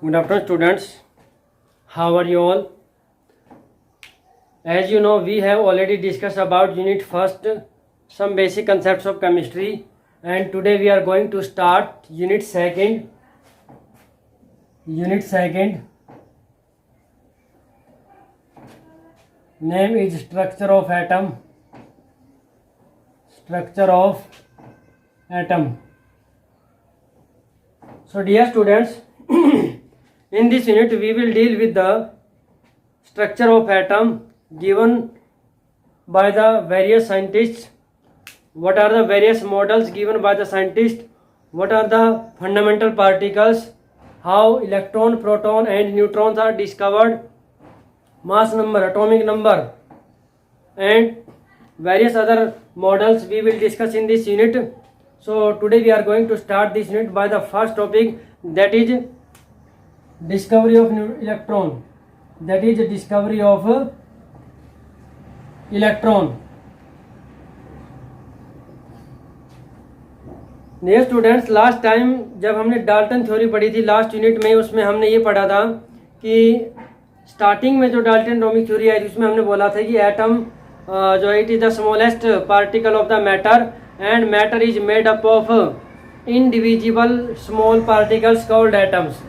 Good afternoon, students. How are you all? As you know, we have already discussed about unit first, some basic concepts of chemistry, and today we are going to start unit second. Name is structure of atom. So dear students, in this unit we will deal with the structure of atom given by the various scientists. What are the various models given by the scientists? What are the fundamental particles? How electron, proton and neutrons are discovered? Mass number, atomic number and various other models we will discuss in this unit. So today we are going to start this unit by the first topic, that is discovery of electron. Dear students, last time जब हमने Dalton theory पढ़ी थी last unit में, उसमें हमने ये पढ़ा था कि स्टार्टिंग में जो डाल्टन एटॉमिक थ्योरी आई थी उसमें हमने बोला था कि एटम जो it is the smallest particle of the matter and matter is made up of indivisible small particles called atoms.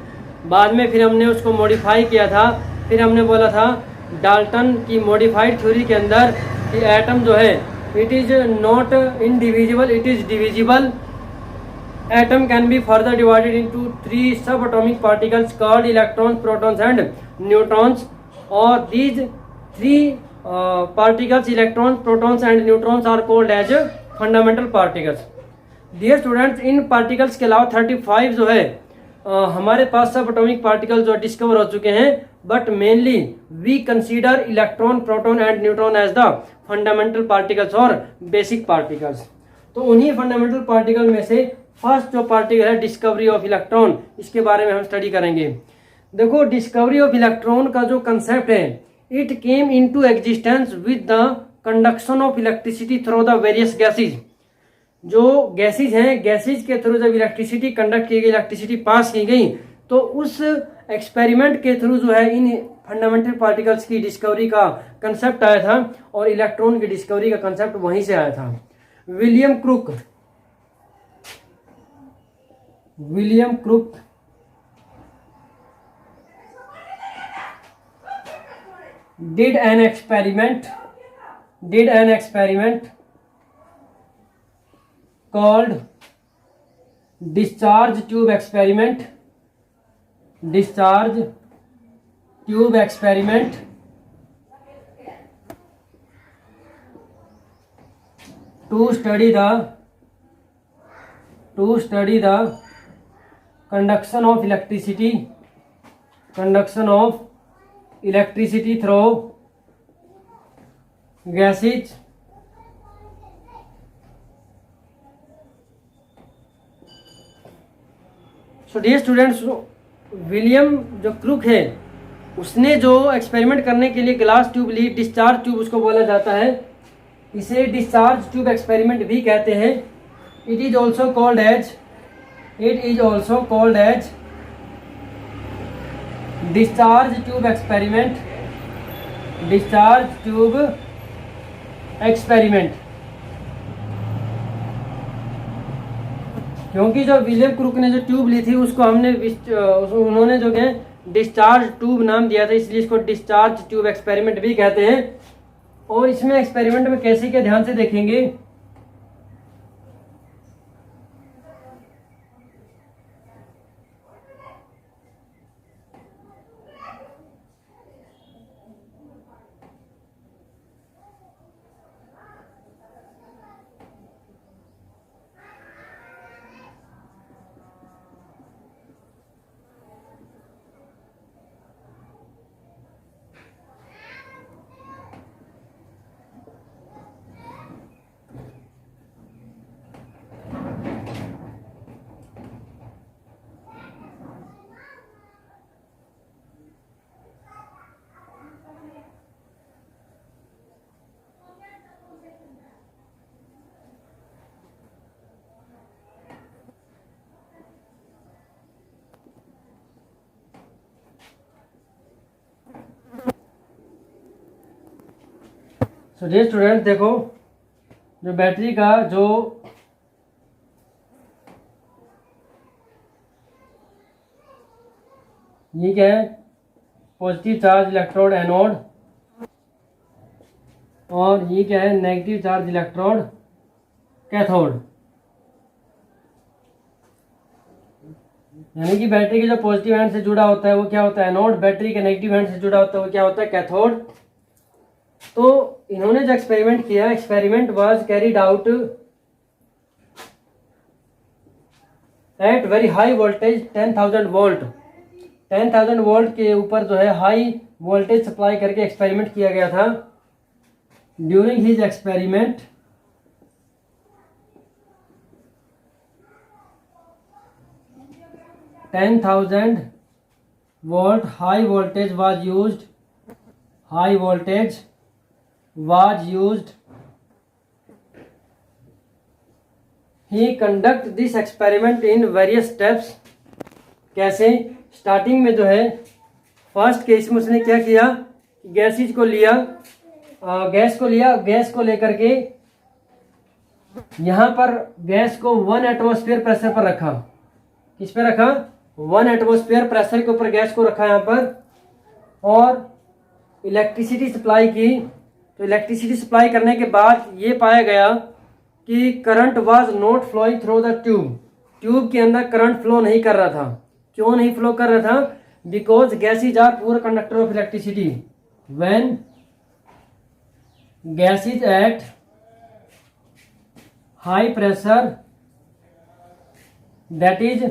बाद में फिर हमने उसको मॉडिफाई किया था. फिर हमने बोला था डाल्टन की मॉडिफाइड थ्योरी के अंदर कि एटम जो है it is not indivisible, it is divisible. Atom can be further divided into 3 subatomic particles called electrons, protons and neutrons. Or these 3 particles, electrons, protons and neutrons are called as fundamental particles. Dear students, in particles के अलावा 35 जो है हमारे पास subatomic particles जो discover हो चुके हैं, but mainly we consider electron, proton and neutron as the fundamental particles or basic particles. तो उन्हीं फंडामेंटल पार्टिकल में से फर्स्ट जो पार्टिकल है डिस्कवरी ऑफ इलेक्ट्रॉन, इसके बारे में हम स्टडी करेंगे. देखो, डिस्कवरी ऑफ इलेक्ट्रॉन का जो कंसेप्ट है, it came into existence with the conduction of electricity through the various gases. जो गैसेज हैं, गैसेज के थ्रू जब इलेक्ट्रिसिटी कंडक्ट की गई, इलेक्ट्रिसिटी पास की गई, तो उस एक्सपेरिमेंट के थ्रू जो है इन फंडामेंटल पार्टिकल्स की डिस्कवरी का कंसेप्ट आया था और इलेक्ट्रॉन की डिस्कवरी का कंसेप्ट वहीं से आया था. William Crookes did an experiment called discharge tube experiment to study the conduction of electricity through gases. So dear students, William जो क्रुक है उसने जो एक्सपेरिमेंट करने के लिए ग्लास ट्यूब ली, डिस्चार्ज ट्यूब उसको बोला जाता है. इसे डिस्चार्ज ट्यूब एक्सपेरिमेंट भी कहते हैं. It is also called as discharge tube experiment. क्योंकि जो विलियम क्रुक ने जो ट्यूब ली थी उसको उन्होंने जो है डिस्चार्ज ट्यूब नाम दिया था, इसलिए इसको डिस्चार्ज ट्यूब एक्सपेरिमेंट भी कहते हैं. और इसमें एक्सपेरिमेंट में कैसे क्या ध्यान से देखेंगे. सो डियर स्टूडेंट, देखो जो बैटरी का जो ये क्या है, पॉजिटिव चार्ज इलेक्ट्रोड एनोड, और ये क्या है, नेगेटिव चार्ज इलेक्ट्रोड कैथोड। यानी कि बैटरी के जो पॉजिटिव एंड से जुड़ा होता है वो क्या होता है, एनोड। बैटरी के नेगेटिव एंड से जुड़ा होता है वो क्या होता है, कैथोड। तो इन्होंने जो एक्सपेरिमेंट किया, experiment was carried out at very high voltage 10,000 volt. 10,000 volt के ऊपर जो है हाई वोल्टेज सप्लाई करके एक्सपेरिमेंट किया गया था। During his experiment $10,000 volt high voltage was used. High voltage was used. He conduct this experiment in various steps. कैसे? Starting में जो है फर्स्ट केस में उसने क्या किया, गैसेज को लिया, गैस को लेकर के यहाँ पर गैस को 1 एटमॉस्फेयर प्रेशर पर रखा। किस पे रखा? 1 एटमॉस्फेयर प्रेशर के ऊपर गैस को रखा यहाँ पर, और इलेक्ट्रिसिटी सप्लाई की। तो इलेक्ट्रिसिटी सप्लाई करने के बाद ये पाया गया कि current was not flowing through the tube. Tube के अंदर करंट फ्लो नहीं कर रहा था। क्यों नहीं फ्लो कर रहा था? Because gases are poor conductor of electricity. When gas is at high pressure, that is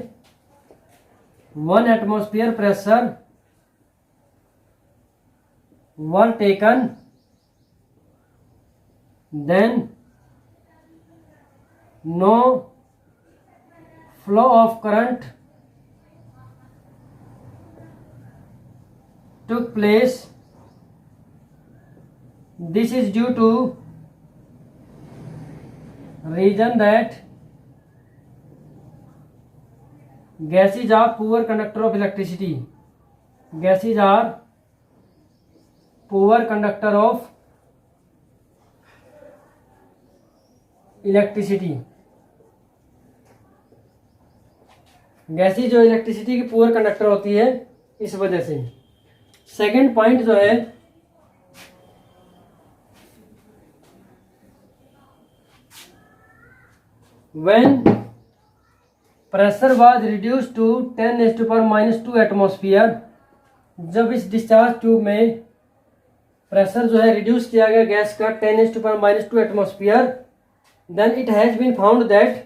1 atmosphere pressure were taken, then no flow of current took place. This is due to reason that gases are poor conductor of electricity. Gases are poor conductor of electricity. Gases जो electricity की poor conductor होती है, इस वजह से। Second point जो है, when pressure was reduce to 10⁻⁻² atmosphere. जब इस डिस्चार्ज ट्यूब में प्रेशर जो है रिड्यूस किया गया गैस का 10⁻⁻² atmosphere, then it has been found that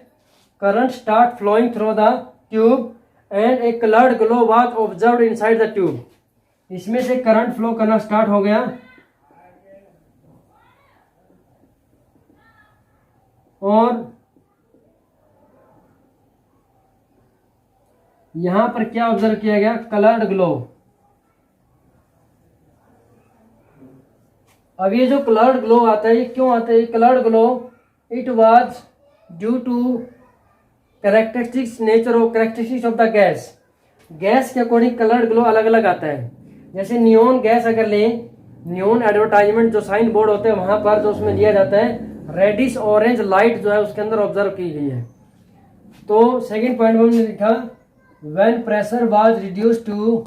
current start flowing through the tube and a coloured glow was observed inside the tube. इसमें से करंट फ्लो करना स्टार्ट हो गया, और यहां पर क्या ऑब्जर्व किया गया, कलर्ड ग्लो। अब ये जो कलर्ड ग्लो आता है, ये क्यों आता है? Coloured glow it was due to characteristics of the gas. Gas के अकॉर्डिंग कलर्ड ग्लो अलग अलग आता है। जैसे नियोन गैस अगर लें, नियोन एडवर्टाइजमेंट जो साइन बोर्ड होते हैं वहां पर जो उसमें लिया जाता है, रेडिश ऑरेंज लाइट जो है उसके अंदर ऑब्जर्व की गई है। तो सेकंड पॉइंट में हमने लिखा, when pressure was reduced to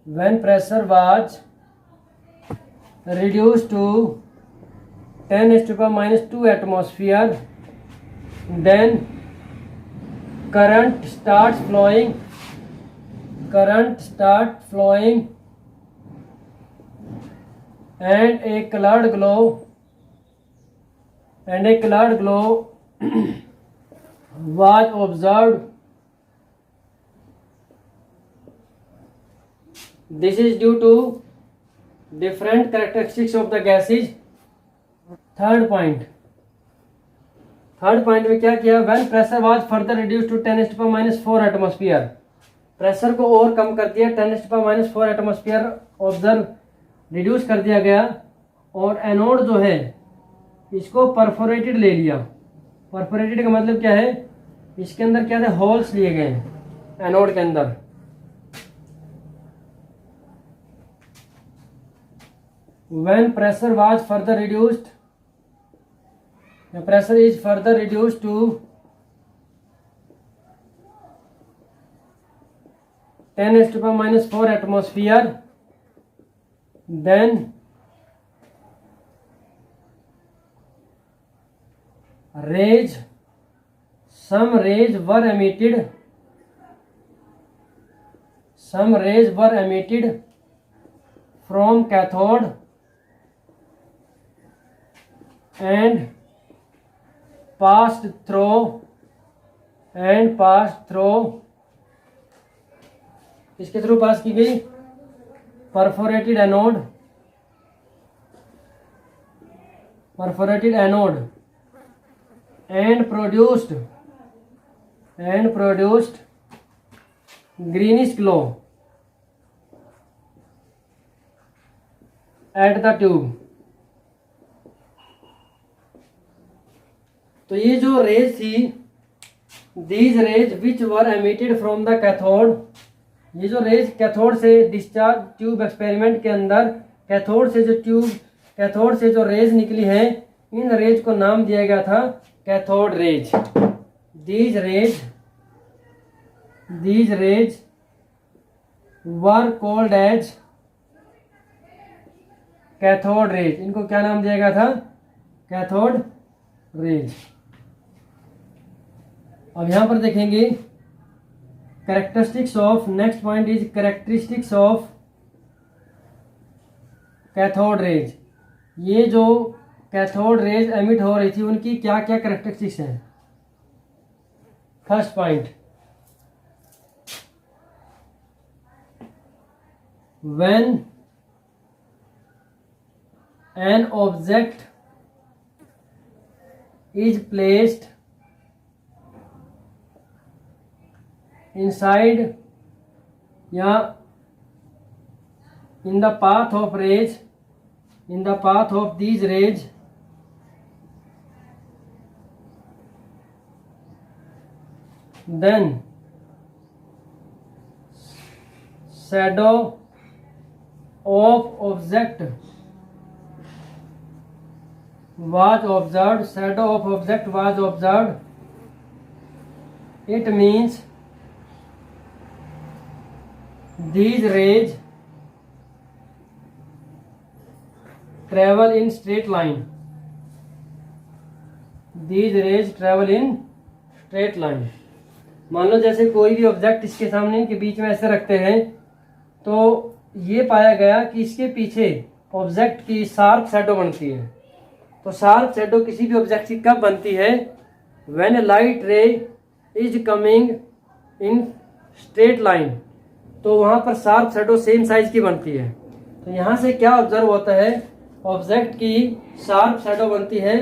10⁻² atmosphere, then current starts flowing and a colored glow was observed. This is due to different characteristics of the gases. Third point में क्या किया, when pressure was further reduced to 10⁻⁴ atmosphere. Pressure को और कम कर दिया, 10⁻⁴ atmosphere observe reduce कर दिया गया, और एनोड जो है इसको परफोरेटेड ले लिया। परफोरेटेड का मतलब क्या है, इसके अंदर क्या थे, होल्स लिए गए हैं। एनोड के अंदर when pressure was further reduced, the pressure is further reduced to 10⁻⁴ atmosphere, then some rays were emitted from cathode and passed through इसके थ्रू पास की गई perforated anode and produced greenish glow at the tube. तो ये जो raise थी, these rays which were emitted from the cathode, ये जो raise cathode से डिस्चार्ज ट्यूब एक्सपेरिमेंट के अंदर कैथोड से जो रेज निकली है, इन रेज को नाम दिया गया था cathode rays. These rays were called as cathode rays. इनको क्या नाम दिया गया था? Cathode rays. अब यहां पर देखेंगे characteristics of, next point is characteristics of cathode rays. ये जो कैथोड रेज एमिट हो रही थी उनकी क्या क्या कैरेक्टरिस्टिक्स हैं? First point, when an object is placed inside या in the path of these rays, then shadow of object was observed. It means these rays travel in straight line. मान लो जैसे कोई भी ऑब्जेक्ट इसके सामने इनके बीच में ऐसे रखते हैं, तो ये पाया गया कि इसके पीछे ऑब्जेक्ट की शार्प शैडो बनती है. तो शार्प शैडो किसी भी ऑब्जेक्ट की कब बनती है? व्हेन ए लाइट रे is coming in straight line, तो वहां पर शार्प शैडो सेम साइज की बनती है. तो यहां से क्या ऑब्जर्व होता है? ऑब्जेक्ट की शार्प शैडो बनती है.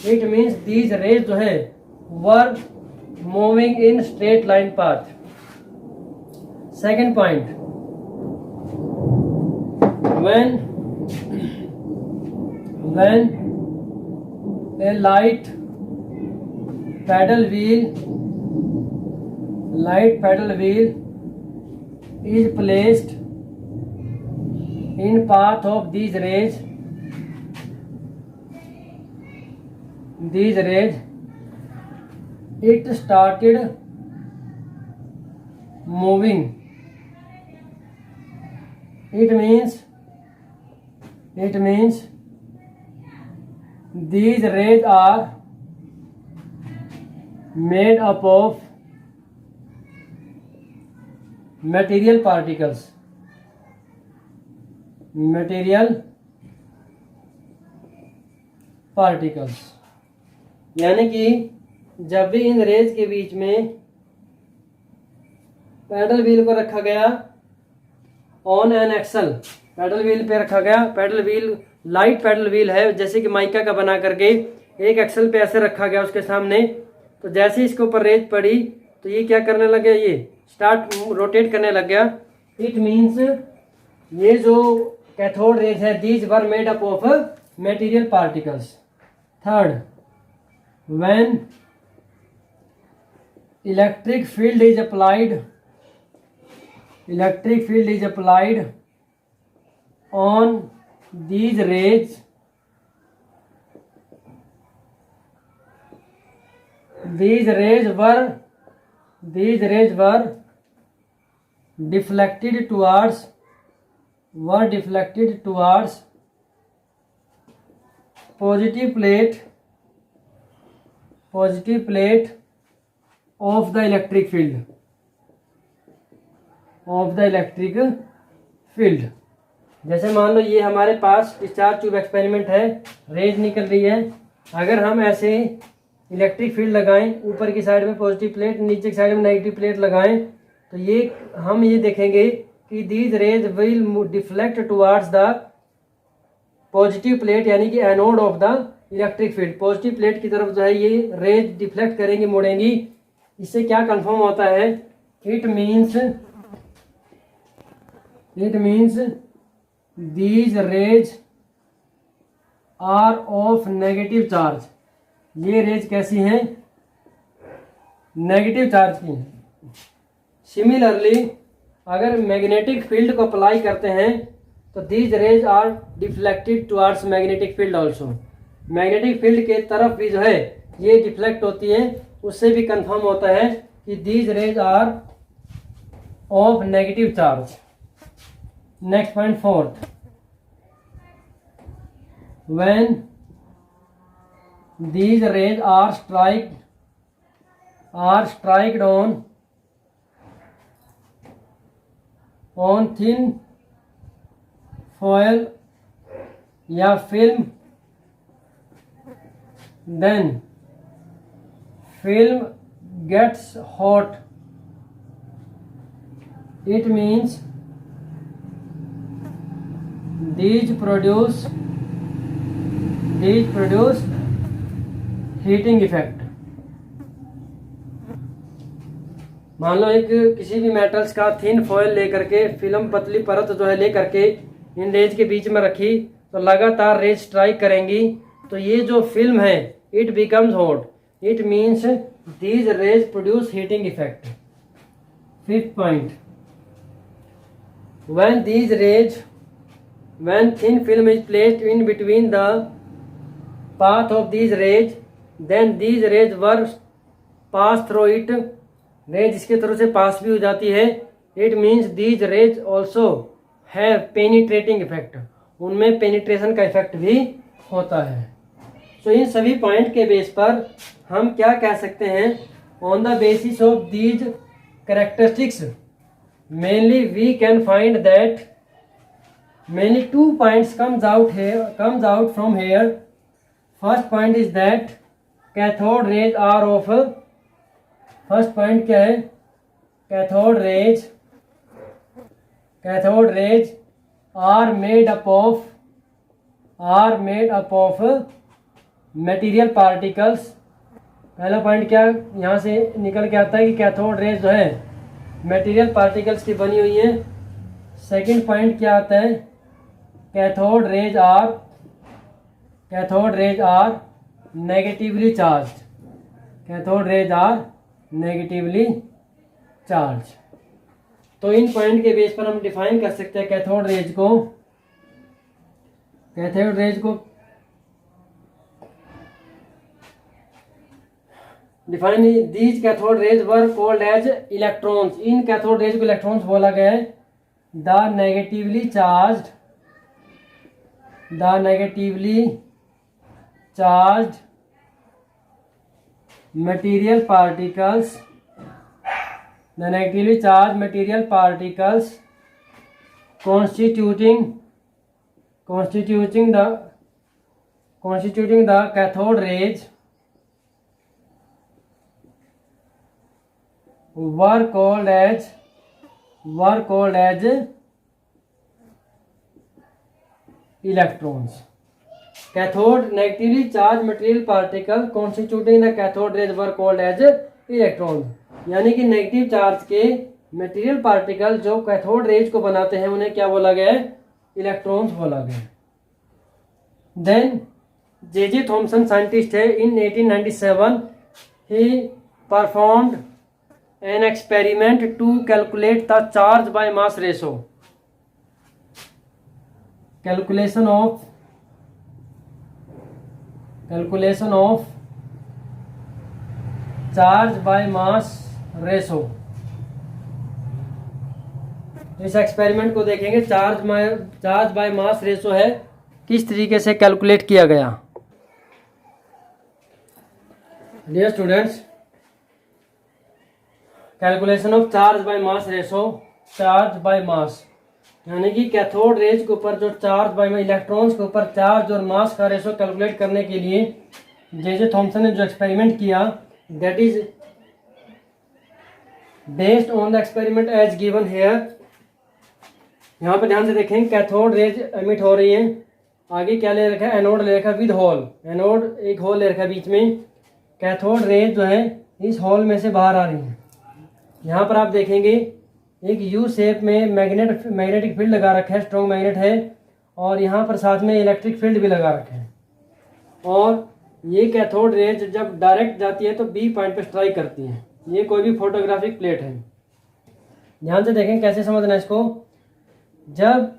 इट मीन्स दीज रेज जो है were moving in straight line path. Second point, when a light paddle wheel is placed in path of these rays, it started moving. It means these rays are made up of material particles. यानी कि जब भी इन raise के बीच में pedal wheel को रखा गया on an axle, paddle wheel पे रखा गया, paddle wheel light paddle wheel है जैसे कि माइका का बना करके एक एक्सल पे ऐसे रखा गया उसके सामने. तो जैसे ही इसके ऊपर रेज पड़ी तो ये क्या करने लग गया? ये स्टार्ट रोटेट करने लग गया. इट मीन्स ये जो कैथोड रेज है, these were made up of material particles. Third, when electric field is applied on these rays were deflected towards positive plate of the electric field. जैसे मान लो ये हमारे पास डिस्चार्ज ट्यूब एक्सपेरिमेंट है, raise निकल रही है. अगर हम ऐसे इलेक्ट्रिक फील्ड लगाएं, ऊपर की साइड में पॉजिटिव प्लेट, नीचे की साइड में नेगेटिव प्लेट लगाएं, तो ये हम ये देखेंगे कि these raise will deflect towards the positive plate, यानी कि anode of the electric field. Positive plate की तरफ जो है ये रेज डिफ्लेक्ट करेंगी, मुड़ेंगी. इससे क्या कंफर्म होता है? It means these rays are of negative charge. ये रेज कैसी हैं? नेगेटिव चार्ज की हैं. सिमिलरली अगर मैग्नेटिक फील्ड को अप्लाई करते हैं तो these rays are deflected towards magnetic field also. Magnetic field के तरफ भी जो है ये डिफ्लेक्ट होती है. उससे भी कंफर्म होता है कि these rays are of negative charge. Next point, fourth, when these rays are struck on thin foil या film, then film gets hot. It means these produce heating effect. मान लो एक किसी भी मेटल्स का थिन फॉयल लेकर के, film पतली परत जो है लेकर के इन रेज के बीच में रखी, तो लगातार रेज स्ट्राइक करेंगी, तो ये जो फिल्म है it becomes hot. It means these raise produce heating effect. Fifth point, when thin film is placed in between the path of these rays, then these rays were pass through it. Rays इसके through से pass भी हो जाती है. It means these rays also have penetrating effect. उनमें penetration का effect भी होता है. सो इन सभी पॉइंट के बेस पर हम क्या कह सकते हैं? On the basis of these characteristics mainly we can find that mainly 2 points comes out from here. First point is that cathode rays are of, first point क्या है? cathode rays are made up of material particles. पहला point क्या यहाँ से निकल के आता है कि कैथोड रेज जो है मटेरियल पार्टिकल्स की बनी हुई है. सेकंड पॉइंट क्या आता है? Cathode rays are negatively charged. Cathode rays are negatively charge. तो इन पॉइंट के बेस पर हम डिफाइन कर सकते हैं कैथोड रेज को. Define these cathode rays were called as electrons. इन कैथोड रेज को इलेक्ट्रॉन्स बोला गया है. The negatively charged material particles constituting the cathode rays were called as electrons. Cathode negatively charged material particle constituting the cathode rays were called as electrons. यानी कि negative charge के material particle जो cathode rays को बनाते हैं उन्हें क्या बोला गया है? इलेक्ट्रॉन्स बोला गया. देन जे थॉमसन साइंटिस्ट है, इन 1897 ही performed an experiment to calculate the charge by mass ratio. Calculation of charge by mass ratio. इस एक्सपेरिमेंट को देखेंगे, चार्ज बाय मास रेशो है, किस तरीके से कैलकुलेट किया गया। Dear students, calculation of charge by mass ratio, charge by mass यानी कि कैथोड रेज के ऊपर जो चार्ज बाय इलेक्ट्रॉन्स के ऊपर चार्ज और मास का रेशो कैलकुलेट करने के लिए जे थॉमसन ने जो एक्सपेरिमेंट किया, that is based on the experiment as given here. यहाँ पर ध्यान से देखें, कैथोड रेज एमिट हो रही है, आगे क्या ले रखा है, एनोड ले रखा है विद होल, एनोड एक होल ले रखा है बीच में, कैथोड रेज जो है इस होल में से बाहर आ रही है। यहाँ पर आप देखेंगे एक यू शेप में मैग्नेटिक फील्ड लगा रखा है, स्ट्रॉन्ग मैग्नेट है, और यहाँ पर साथ में इलेक्ट्रिक फील्ड भी लगा रखा है, और ये कैथोड रेज जब डायरेक्ट जाती है तो बी पॉइंट पर स्ट्राइक करती है। ये कोई भी फोटोग्राफिक प्लेट है। ध्यान से देखें कैसे समझना है इसको। जब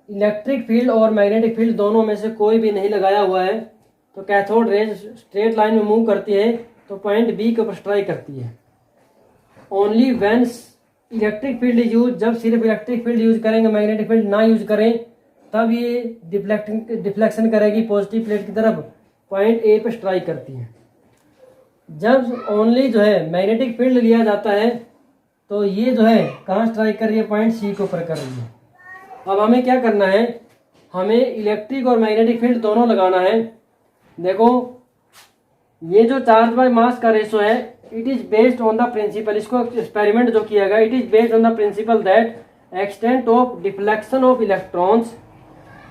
इलेक्ट्रिक फील्ड और मैग्नेटिक फील्ड दोनों में से कोई भी नहीं लगाया हुआ है तो कैथोड रेज स्ट्रेट लाइन में मूव करती है तो पॉइंट बी के ऊपर स्ट्राइक करती है। Only when electric field use, जब सिर्फ इलेक्ट्रिक फील्ड यूज करेंगे, मैग्नेटिक फील्ड ना यूज करें, तब ये डिफ्लेक्शन करेगी पॉजिटिव प्लेट की तरफ, पॉइंट ए पे स्ट्राइक करती है। जब ओनली जो है मैग्नेटिक फील्ड लिया जाता है तो ये जो है कहाँ स्ट्राइक कर रही है, पॉइंट सी के ऊपर कर रही है। अब हमें क्या करना है, हमें इलेक्ट्रिक और मैग्नेटिक फील्ड दोनों लगाना है। देखो ये जो चार्ज बाय मास का रेशो है, it is based on the principle, इसको एक्सपेरिमेंट जो किया गया, it is based on the principle that extent of deflection of electrons,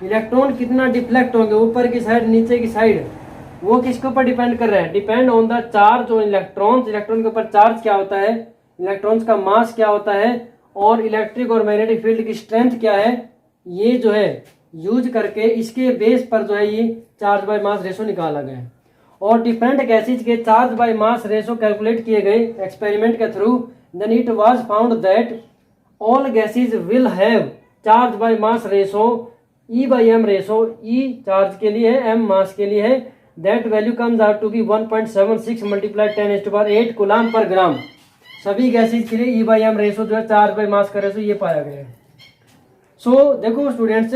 electron कितना डिफ्लेक्ट होंगे ऊपर की साइड नीचे की साइड, वो किसके ऊपर डिपेंड कर रहा है, depend on the charge on electrons, electron के ऊपर चार्ज क्या होता है, इलेक्ट्रॉन्स का मास क्या होता है, और इलेक्ट्रिक और मैग्नेटिक फील्ड की स्ट्रेंथ क्या है। ये जो है यूज करके इसके बेस पर जो है ये चार्ज बाय मास रेशो निकाला गया है, और डिफरेंट गैसेज के charge by mass ratio calculate किए गए एक्सपेरिमेंट के through. Then it was found that all gases will have charge by mass ratio e by m ratio, e charge के लिए है, एम मास के लिए है, that value comes out to be 1.76 multiply 10⁸ coulomb per gram. सभी gases के लिए ई by m ratio जो है चार्ज बाय मास का रेशो ये पाया गया है। सो देखो स्टूडेंट्स,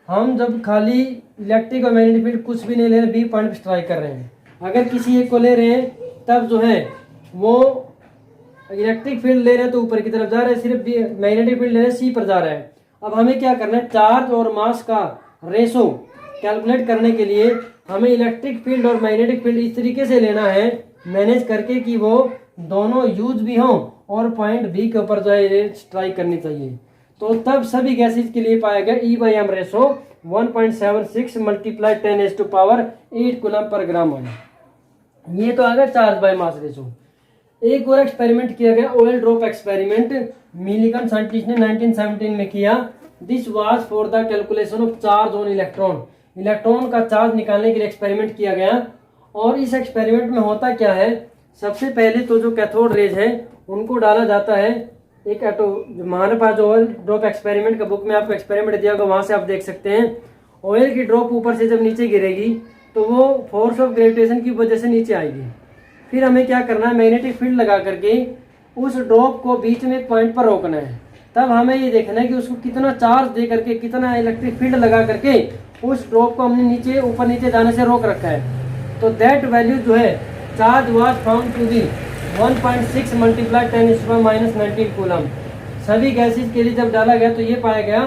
हम जब खाली इलेक्ट्रिक और मैग्नेटिक फील्ड कुछ भी नहीं ले रहे, बी पॉइंट पर स्ट्राइक कर रहे हैं, अगर किसी एक को ले रहे हैं तब जो है वो इलेक्ट्रिक फील्ड ले रहे हैं तो ऊपर की तरफ जा रहे हैं, सिर्फ मैग्नेटिक फील्ड ले रहे हैं सी पर जा रहा है। अब हमें क्या करना है, चार्ज और मास का रेशो कैलकुलेट करने के लिए हमें इलेक्ट्रिक फील्ड और मैग्नेटिक फील्ड इस तरीके से लेना है मैनेज करके कि वो दोनों यूज भी हों और पॉइंट बी के ऊपर जो है स्ट्राइक करनी चाहिए। तो तब सभी गैसेज के लिए पाया गया e by m ratio 1.76 multiply 10⁸ coulomb per gram आया। ये तो आ गया चार्ज बाय मास रेशो। एक और एक्सपेरिमेंट किया गया, oil drop experiment, Millikan scientist ने 1917 में किया। This was for the calculation of charge on electron, electron का चार्ज निकालने के लिए एक्सपेरिमेंट किया गया। और इस एक्सपेरिमेंट में होता क्या है, सबसे पहले तो जो कैथोड रेज है उनको डाला जाता है एक हमारे पास जो ऑयल ड्रॉप एक्सपेरिमेंट का बुक में आपको एक्सपेरिमेंट दिया होगा, वहां से आप देख सकते हैं। ऑयल की ड्रॉप ऊपर से जब नीचे गिरेगी तो वो फोर्स ऑफ ग्रेविटेशन की वजह से नीचे आएगी। फिर हमें क्या करना है, मैग्नेटिक फील्ड लगा करके उस ड्रॉप को बीच में एक पॉइंट पर रोकना है। तब हमें ये देखना है कि उसको कितना चार्ज दे करके, कितना इलेक्ट्रिक फील्ड लगा करके उस ड्रॉप को हमने नीचे ऊपर नीचे जाने से रोक रखा है। तो दैट वैल्यू जो है charge was found to be 1.6 multiply 10⁻⁻19 coulomb. सभी गैसेज के लिए जब डाला गया तो ये पाया गया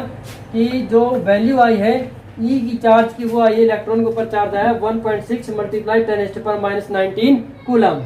कि जो वैल्यू आई है ई की चार्ज की, वो आई है इलेक्ट्रॉन के ऊपर चार्ज आया 1.6 मल्टीप्लाई 10⁻⁻19 कूलम।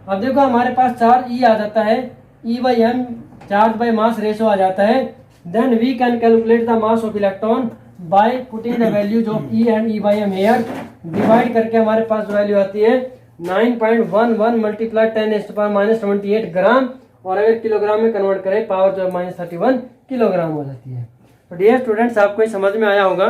अब देखो हमारे पास चार्ज ई आ जाता है, e by m charge by mass ratio आ जाता है। Then we can calculate the mass of electron by putting the values of e and e by m here. Divide करके हमारे पास वैल्यू आती है 9.11 मल्टीप्लाई 10⁻⁻28 ग्राम, और अगर किलोग्राम में कन्वर्ट करें पावर जो है -31 किलोग्राम हो जाती है। तो डियर स्टूडेंट्स, आपको ये समझ में आया होगा।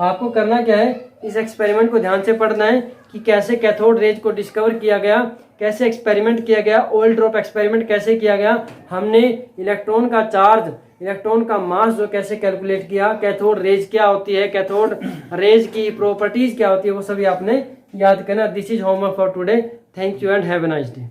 आपको करना क्या है, इस एक्सपेरिमेंट को ध्यान से पढ़ना है कि कैसे कैथोड रेज को डिस्कवर किया गया, कैसे एक्सपेरिमेंट किया गया, ऑयल ड्रॉप एक्सपेरिमेंट कैसे किया गया। हमने इलेक्ट्रॉन का चार्ज इलेक्ट्रॉन का मास जो कैसे कैलकुलेट किया, कैथोड रेज क्या होती है, कैथोड रेज की प्रॉपर्टीज क्या होती है, वो सभी आपने याद करना। This is homework for today. Thank you and have a nice day.